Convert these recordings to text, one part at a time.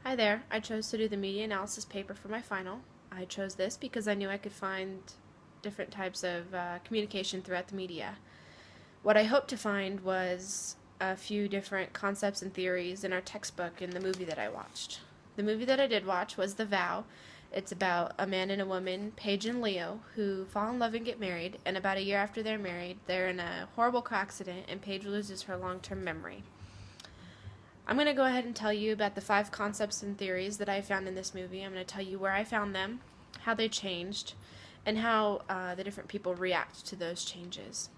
Hi there. I chose to do the media analysis paper for my final. I chose this because I knew I could find different types of communication throughout the media. What I hoped to find was a few different concepts and theories in our textbook in the movie that I watched. The movie that I did watch was The Vow. It's about a man and a woman, Paige and Leo, who fall in love and get married, and about a year after they're married, they're in a horrible car accident and Paige loses her long-term memory. I'm going to go ahead and tell you about the 5 concepts and theories that I found in this movie. I'm going to tell you where I found them, how they changed, and how the different people react to those changes.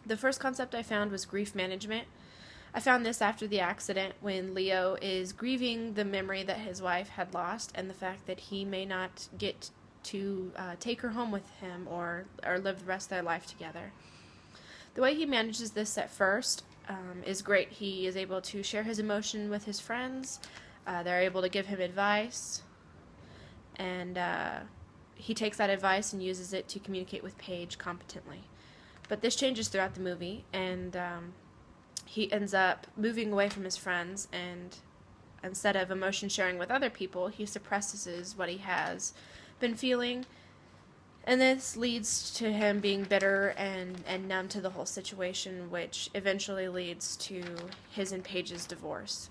The first concept I found was grief management. I found this after the accident when Leo is grieving the memory that his wife had lost and the fact that he may not get to take her home with him or live the rest of their life together. The way he manages this at first is great. He is able to share his emotion with his friends. They're able to give him advice, and he takes that advice and uses it to communicate with Paige competently. But this changes throughout the movie, and he ends up moving away from his friends, and instead of emotion sharing with other people, he suppresses what he has been feeling. And this leads to him being bitter and numb to the whole situation, which eventually leads to his and Paige's divorce.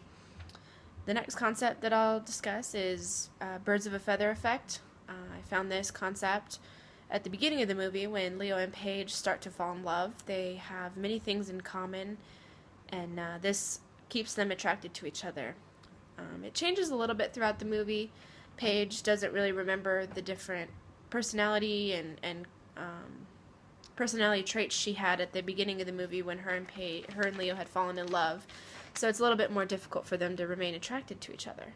The next concept that I'll discuss is birds of a feather effect. I found this concept at the beginning of the movie when Leo and Paige start to fall in love. They have many things in common, and this keeps them attracted to each other. It changes a little bit throughout the movie. Paige doesn't really remember the different personality and personality traits she had at the beginning of the movie when her and Leo had fallen in love. So it's a little bit more difficult for them to remain attracted to each other.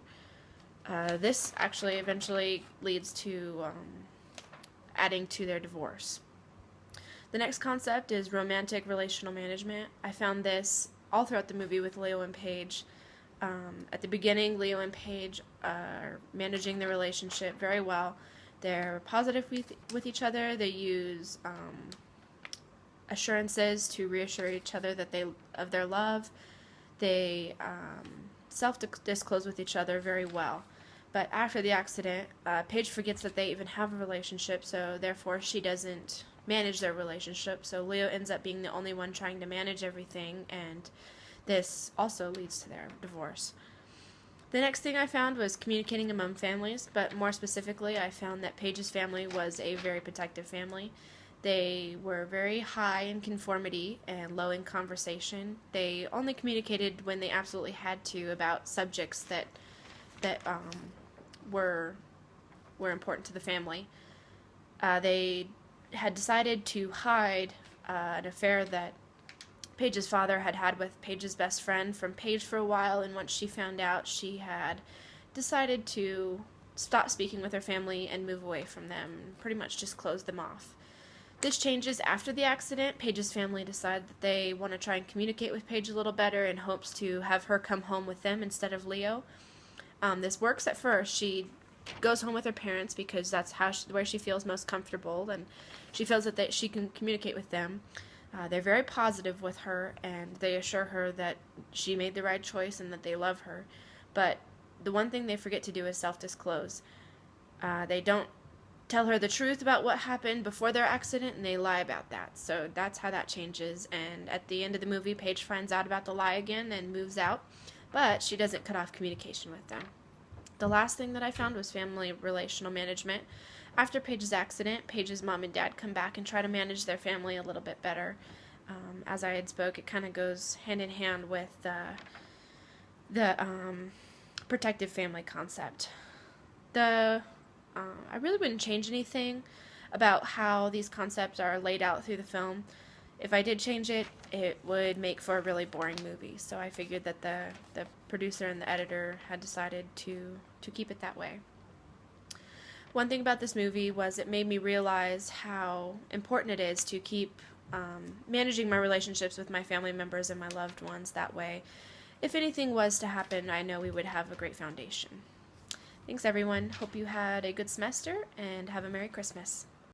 This actually eventually leads to adding to their divorce. The next concept is romantic relational management. I found this all throughout the movie with Leo and Paige. At the beginning, Leo and Paige are managing their relationship very well. They're positive with each other. They use assurances to reassure each other that of their love. They self-disclose with each other very well. But after the accident, Paige forgets that they even have a relationship, so therefore she doesn't manage their relationship. So Leo ends up being the only one trying to manage everything, and this also leads to their divorce. The next thing I found was communicating among families, but more specifically, I found that Paige's family was a very protective family. They were very high in conformity and low in conversation. They only communicated when they absolutely had to about subjects that were important to the family. They had decided to hide an affair that Paige's father had with Paige's best friend from Paige for a while, and once she found out, she had decided to stop speaking with her family and move away from them, and pretty much just close them off. This changes after the accident. Paige's family decide that they want to try and communicate with Paige a little better in hopes to have her come home with them instead of Leo. This works at first. She goes home with her parents because that's where she feels most comfortable, and she feels that she can communicate with them. They're very positive with her, and they assure her that she made the right choice and that they love her. But the one thing they forget to do is self-disclose. They don't tell her the truth about what happened before their accident, and they lie about that. So that's how that changes. And at the end of the movie, Paige finds out about the lie again and moves out, but she doesn't cut off communication with them. The last thing that I found was family relational management. After Paige's accident, Paige's mom and dad come back and try to manage their family a little bit better. As I had spoke, it kind of goes hand in hand with the protective family concept. I really wouldn't change anything about how these concepts are laid out through the film. If I did change it, it would make for a really boring movie. So I figured that the producer and the editor had decided to keep it that way. One thing about this movie was it made me realize how important it is to keep managing my relationships with my family members and my loved ones. That way, if anything was to happen, I know we would have a great foundation. Thanks, everyone. Hope you had a good semester, and have a Merry Christmas.